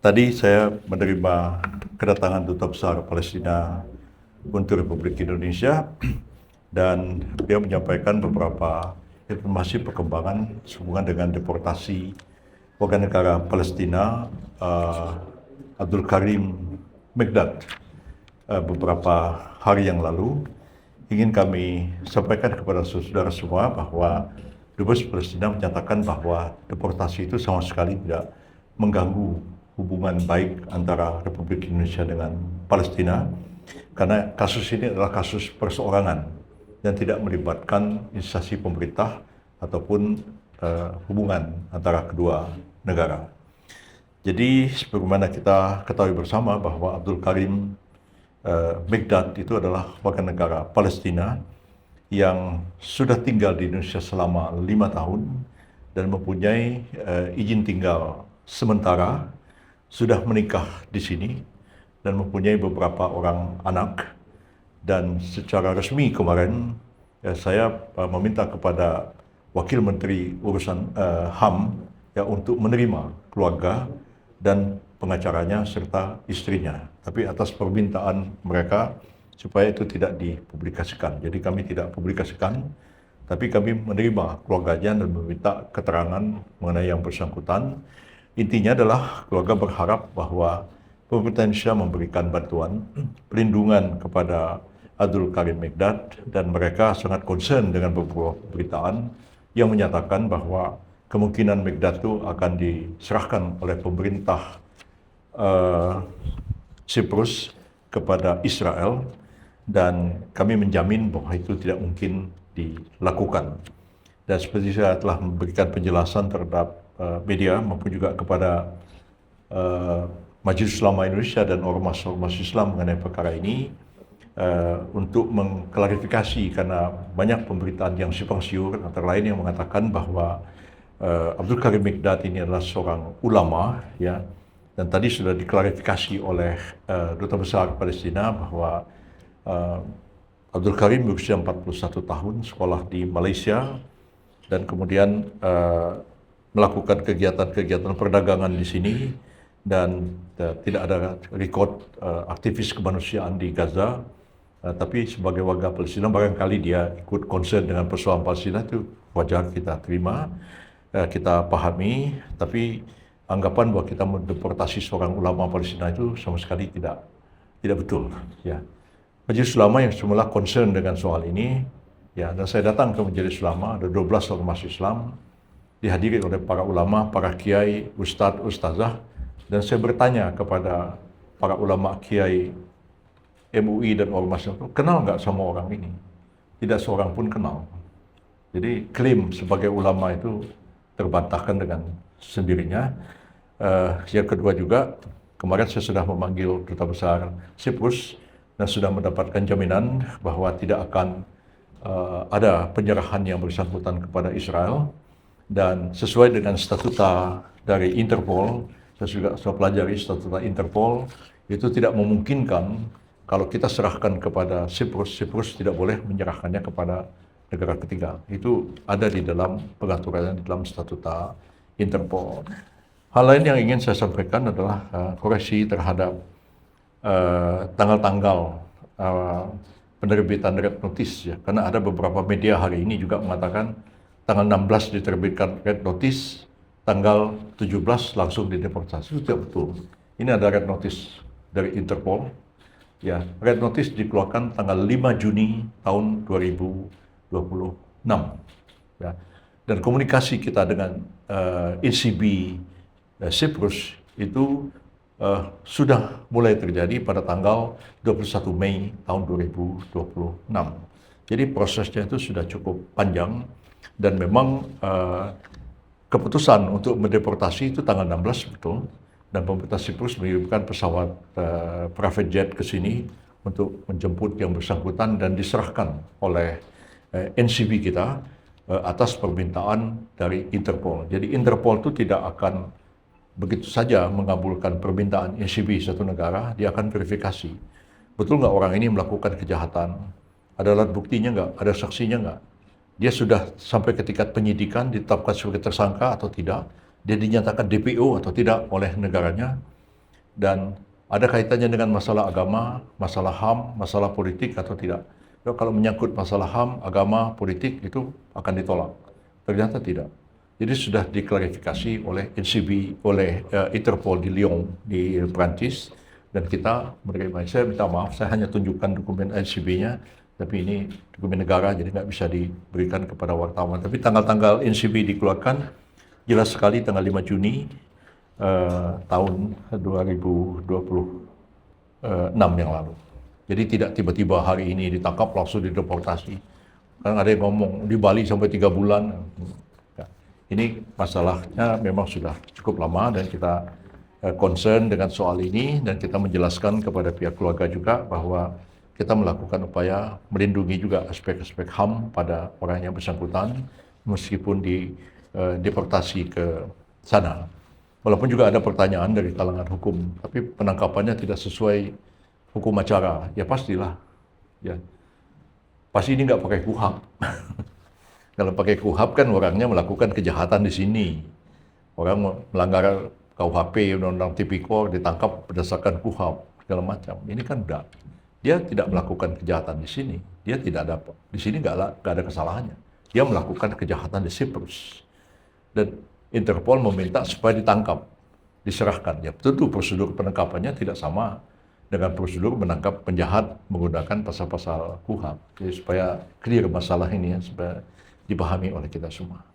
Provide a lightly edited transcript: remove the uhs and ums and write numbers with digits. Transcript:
Tadi saya menerima kedatangan Duta Besar Palestina untuk Republik Indonesia dan dia menyampaikan beberapa informasi perkembangan sehubungan dengan deportasi warga negara Palestina Abdul Karim Mekdad beberapa hari yang lalu. Ingin kami sampaikan kepada saudara semua bahwa Dubes Palestina menyatakan bahwa deportasi itu sama sekali tidak mengganggu hubungan baik antara Republik Indonesia dengan Palestina, karena kasus ini adalah kasus perseorangan dan tidak melibatkan instansi pemerintah ataupun hubungan antara kedua negara. Jadi sebagaimana kita ketahui bersama bahwa Abdul Karim Mekdad itu adalah warga negara Palestina yang sudah tinggal di Indonesia selama 5 tahun dan mempunyai izin tinggal sementara, sudah menikah di sini dan mempunyai beberapa orang anak. Dan secara resmi kemarin saya meminta kepada Wakil Menteri Urusan HAM untuk menerima keluarga dan pengacaranya serta istrinya. Tapi atas permintaan mereka supaya itu tidak dipublikasikan. Jadi kami tidak publikasikan, tapi kami menerima keluarganya dan meminta keterangan mengenai yang bersangkutan. Intinya adalah keluarga berharap bahwa pemerintah Indonesia memberikan bantuan perlindungan kepada Abdul Karim Mekdad, dan mereka sangat concern dengan beberapa pemberitaan yang menyatakan bahwa kemungkinan Mekdad itu akan diserahkan oleh pemerintah Siprus kepada Israel, dan kami menjamin bahwa itu tidak mungkin dilakukan. Dan seperti saya telah memberikan penjelasan terhadap media maupun juga kepada Majelis Ulama Indonesia dan ormas-ormas Islam mengenai perkara ini, untuk mengklarifikasi, karena banyak pemberitaan yang simpang siur, antara lain yang mengatakan bahwa Abdul Karim Mekdad ini adalah seorang ulama, ya, dan tadi sudah diklarifikasi oleh Duta Besar Palestina bahwa Abdul Karim berusia 41 tahun, sekolah di Malaysia, dan kemudian melakukan kegiatan-kegiatan perdagangan di sini, dan tidak ada rekod aktivis kemanusiaan di Gaza. Tapi sebagai warga Palestina, barangkali dia ikut concern dengan persoalan Palestina, itu wajar kita terima, kita pahami. Tapi anggapan bahwa kita mendeportasi seorang ulama Palestina itu sama sekali tidak betul. Ya. Majelis Ulama yang semula concern dengan soal ini, ya, dan saya datang ke Majelis Ulama, ada 12 ormas Islam, dihadiri oleh para ulama, para kiai, ustadz, ustazah, dan saya bertanya kepada para ulama, kiai, MUI dan ormas itu, kenal nggak sama orang ini? Tidak seorang pun kenal. Jadi klaim sebagai ulama itu terbantahkan dengan sendirinya. Yang kedua juga, kemarin saya sudah memanggil Duta Besar Siprus dan sudah mendapatkan jaminan bahwa tidak akan ada penyerahan yang bersangkutan kepada Israel. Dan sesuai dengan statuta dari Interpol, saya pelajari statuta Interpol, itu tidak memungkinkan kalau kita serahkan kepada Siprus, Siprus tidak boleh menyerahkannya kepada negara ketiga. Itu ada di dalam pengaturan di dalam statuta Interpol. Hal lain yang ingin saya sampaikan adalah koreksi terhadap tanggal-tanggal penerbitan red notice, ya, karena ada beberapa media hari ini juga mengatakan tanggal 16 diterbitkan red notice, tanggal 17 langsung dideportasi. Itu tidak betul. Ini ada red notice dari Interpol. Ya, red notice dikeluarkan tanggal 5 Juni tahun 2026. Ya. Dan komunikasi kita dengan ICB Siprus itu sudah mulai terjadi pada tanggal 21 Mei tahun 2026. Jadi prosesnya itu sudah cukup panjang. Dan memang keputusan untuk mendeportasi itu tanggal 16 betul, dan pemerintah Siprus mengirimkan pesawat private jet ke sini untuk menjemput yang bersangkutan dan diserahkan oleh NCB kita atas permintaan dari Interpol. Jadi Interpol itu tidak akan begitu saja mengabulkan permintaan NCB satu negara, dia akan verifikasi. Betul nggak orang ini melakukan kejahatan? Ada alat buktinya nggak? Ada saksinya nggak? Dia sudah sampai ke tingkat penyidikan, ditetapkan sebagai tersangka atau tidak, dia dinyatakan DPO atau tidak oleh negaranya. dan ada kaitannya dengan masalah agama, masalah HAM, masalah politik atau tidak. Kalau menyangkut masalah HAM, agama, politik itu akan ditolak. Ternyata tidak. Jadi sudah diklarifikasi oleh NCB, oleh Interpol di Lyon di Perancis, dan kita menerima. Saya minta maaf, saya hanya tunjukkan dokumen NCB-nya, tapi ini dokumen negara jadi nggak bisa diberikan kepada wartawan. Tapi tanggal-tanggal NCB dikeluarkan jelas sekali tanggal 5 Juni tahun 2026 yang lalu. Jadi tidak tiba-tiba hari ini ditangkap langsung dideportasi. Kan ada yang ngomong di Bali sampai 3 bulan. Ya. Ini masalahnya memang sudah cukup lama dan kita concern dengan soal ini dan kita menjelaskan kepada pihak keluarga juga bahwa kita melakukan upaya melindungi juga aspek-aspek HAM pada orang yang bersangkutan meskipun deportasi ke sana. Walaupun juga ada pertanyaan dari kalangan hukum, tapi penangkapannya tidak sesuai hukum acara. Ya pastilah. Ya. Pasti ini nggak pakai KUHAP. Kalau pakai KUHAP kan orangnya melakukan kejahatan di sini. Orang melanggar KUHP, Undang-Undang Tipikor, ditangkap berdasarkan KUHAP, segala macam. Ini kan enggak. Dia tidak melakukan kejahatan di sini. Dia tidak ada, di sini nggak ada kesalahannya. Dia melakukan kejahatan di Siprus. Dan Interpol meminta supaya ditangkap, diserahkan. Ya, tentu prosedur penangkapannya tidak sama dengan prosedur menangkap penjahat menggunakan pasal-pasal KUHAP. Jadi supaya clear masalah ini ya, supaya dipahami oleh kita semua.